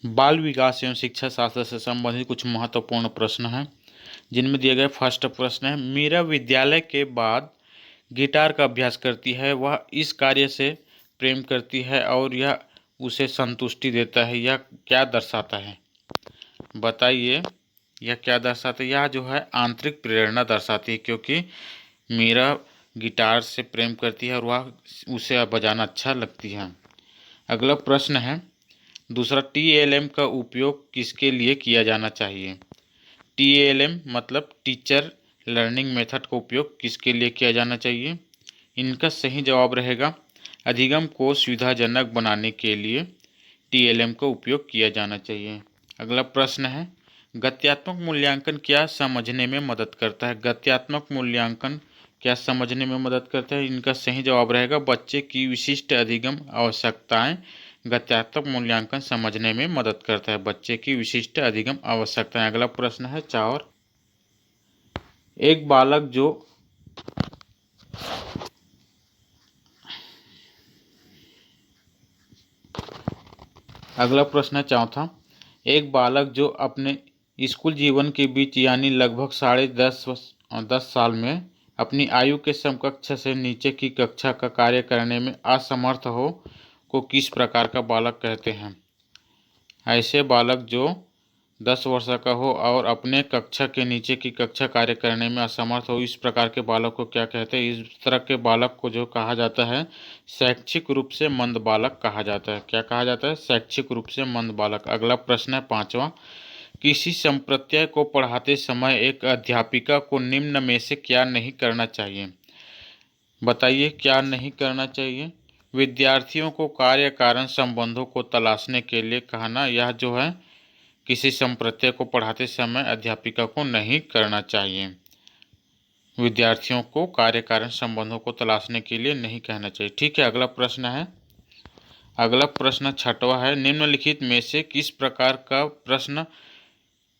बाल विकास एवं शिक्षा शास्त्र से संबंधित कुछ महत्वपूर्ण प्रश्न हैं, जिनमें दिए गए फर्स्ट प्रश्न है, मीरा विद्यालय के बाद गिटार का अभ्यास करती है। वह इस कार्य से प्रेम करती है और यह उसे संतुष्टि देता है। यह क्या दर्शाता है? बताइए, यह क्या दर्शाता है? यह जो है आंतरिक प्रेरणा दर्शाती है, क्योंकि मीरा गिटार से प्रेम करती है और वह उसे बजाना अच्छा लगती है। अगला प्रश्न है, दूसरा, TLM का उपयोग किसके लिए किया जाना चाहिए? TLM मतलब टीचर लर्निंग मेथड का उपयोग किसके लिए किया जाना चाहिए? इनका सही जवाब रहेगा, अधिगम को सुविधाजनक बनाने के लिए TLM का उपयोग किया जाना चाहिए। अगला प्रश्न है, गत्यात्मक मूल्यांकन क्या समझने में मदद करता है? गत्यात्मक मूल्यांकन क्या समझने में मदद करता है? इनका सही जवाब रहेगा, बच्चे की विशिष्ट अधिगम आवश्यकताएं गत्यात्मक मूल्यांकन समझने में मदद करता है। बच्चे की विशिष्ट अधिगम आवश्यकताएं। अगला प्रश्न है 4, एक बालक जो अगला प्रश्न है चौथा, एक बालक जो अपने स्कूल जीवन के बीच यानी लगभग 10.5 साल में अपनी आयु के समकक्ष से नीचे की कक्षा का कार्य करने में असमर्थ हो को किस प्रकार का बालक कहते हैं? ऐसे बालक जो 10 वर्ष का हो और अपने कक्षा के नीचे की कक्षा कार्य करने में असमर्थ हो, इस प्रकार के बालक को क्या कहते हैं? इस तरह के बालक को जो कहा जाता है, शैक्षिक रूप से मंद बालक कहा जाता है। क्या कहा जाता है? शैक्षिक रूप से मंद बालक। अगला प्रश्न है 5वां, किसी संप्रत्यय को पढ़ाते समय एक अध्यापिका को निम्न में से क्या नहीं करना चाहिए? बताइए, क्या नहीं करना चाहिए? विद्यार्थियों को कार्य कारण संबंधों को तलाशने के लिए कहना। यह जो है किसी संप्रत्यय को पढ़ाते समय अध्यापिका को नहीं करना चाहिए। विद्यार्थियों को कार्य कारण संबंधों को तलाशने के लिए नहीं कहना चाहिए। ठीक है, अगला प्रश्न है, अगला प्रश्न 6वां है, निम्नलिखित में से किस प्रकार का प्रश्न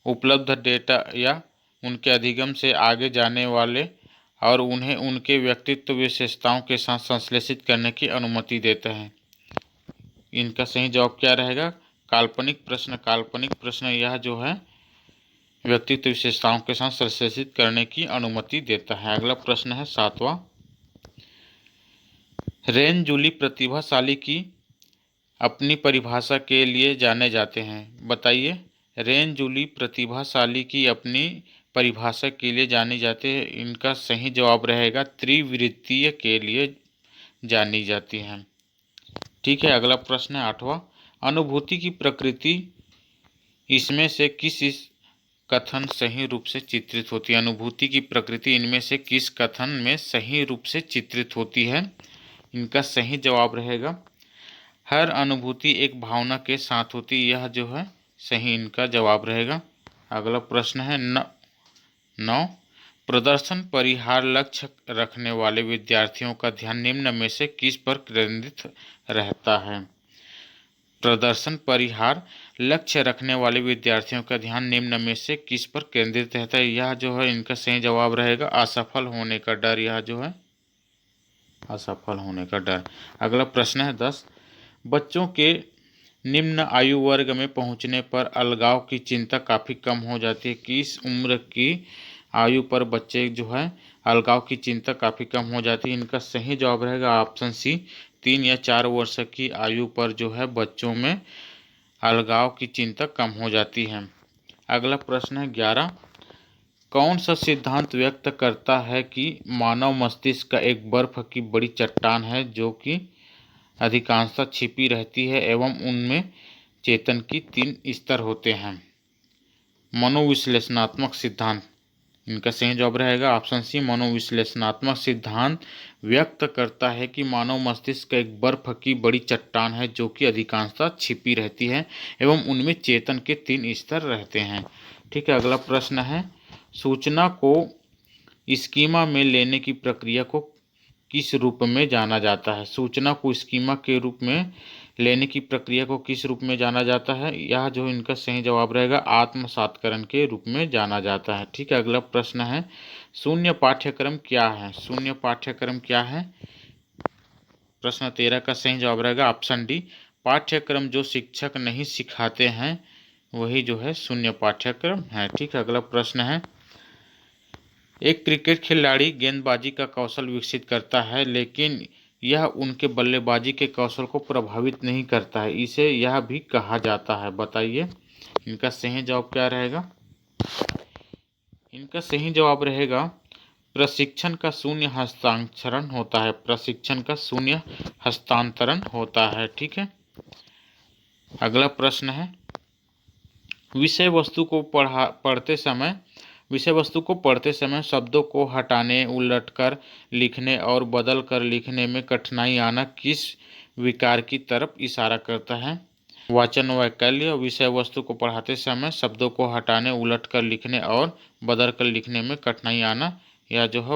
उपलब्ध डेटा या उनके अधिगम से आगे जाने वाले और उन्हें उनके व्यक्तित्व विशेषताओं के साथ संश्लेषित करने की अनुमति देता है? इनका सही जवाब क्या रहेगा? काल्पनिक प्रश्न। काल्पनिक प्रश्न यह जो है व्यक्तित्व विशेषताओं के साथ संश्लेषित करने की अनुमति देता है। अगला प्रश्न है 7वां, रेन जूली प्रतिभाशाली की अपनी परिभाषा के लिए जाने जाते हैं। बताइए, रेन जूली प्रतिभाशाली की अपनी परिभाषा के लिए जानी जाती है। इनका सही जवाब रहेगा, त्रिवृत्तीय के लिए जानी जाती हैं। ठीक है, अगला प्रश्न है 8वां, अनुभूति की प्रकृति इसमें से किस कथन सही रूप से चित्रित होती है? अनुभूति की प्रकृति इनमें से किस कथन में सही रूप से चित्रित होती है? इनका सही जवाब रहेगा, हर अनुभूति एक भावना के साथ होती है। यह जो है सही इनका जवाब रहेगा। अगला प्रश्न है 9, प्रदर्शन परिहार लक्ष्य रखने वाले विद्यार्थियों का ध्यान निम्न में से किस पर केंद्रित रहता है? प्रदर्शन परिहार लक्ष्य रखने वाले विद्यार्थियों का ध्यान निम्न में से किस पर केंद्रित रहता है? यह जो है इनका सही जवाब रहेगा, असफल होने का डर। यह जो है असफल होने का डर। अगला प्रश्न है 10, बच्चों के निम्न आयु वर्ग में पहुंचने पर अलगाव की चिंता काफ़ी कम हो जाती है। किस उम्र की आयु पर बच्चे जो है अलगाव की चिंता काफ़ी कम हो जाती है? इनका सही जवाब रहेगा ऑप्शन सी, 3 या 4 वर्ष की आयु पर जो है बच्चों में अलगाव की चिंता कम हो जाती है। अगला प्रश्न है 11, कौन सा सिद्धांत व्यक्त करता है कि मानव मस्तिष्क एक बर्फ की बड़ी चट्टान है जो कि अधिकांशतः छिपी रहती है एवं उनमें चेतन की 3 स्तर होते हैं? मनोविश्लेषणात्मक सिद्धांत। इनका सही जवाब रहेगा ऑप्शन सी, मनोविश्लेषणात्मक सिद्धांत व्यक्त करता है कि मानव मस्तिष्क एक बर्फ की बड़ी चट्टान है जो कि अधिकांशतः छिपी रहती है एवं उनमें चेतन के 3 स्तर रहते हैं। ठीक है, अगला प्रश्न है, सूचना को स्कीमा में लेने की प्रक्रिया को किस रूप में जाना जाता है? सूचना को स्कीमा के रूप में लेने की प्रक्रिया को किस रूप में जाना जाता है? यह जो इनका सही जवाब रहेगा आत्मसातकरण के रूप में जाना जाता है। ठीक है, अगला प्रश्न है, शून्य पाठ्यक्रम क्या है? शून्य पाठ्यक्रम क्या है? प्रश्न 13 का सही जवाब रहेगा ऑप्शन डी, पाठ्यक्रम जो शिक्षक नहीं सिखाते हैं वही जो है शून्य पाठ्यक्रम है। ठीक है, अगला प्रश्न है, एक क्रिकेट खिलाड़ी गेंदबाजी का कौशल विकसित करता है लेकिन यह उनके बल्लेबाजी के कौशल को प्रभावित नहीं करता है, इसे यह भी कहा जाता है। बताइए इनका सही जवाब क्या रहेगा। इनका सही जवाब रहेगा प्रशिक्षण का शून्य हस्तांतरण होता है। प्रशिक्षण का शून्य हस्तांतरण होता है। ठीक है, अगला प्रश्न है, विषय वस्तु को पढ़ते समय शब्दों को हटाने, उलटकर लिखने और बदलकर लिखने में कठिनाई आना किस विकार की तरफ इशारा करता है। वाचन वैकल्य। विषय वस्तु को पढ़ाते समय शब्दों को हटाने, उलटकर लिखने और बदलकर लिखने में कठिनाई आना, यह जो है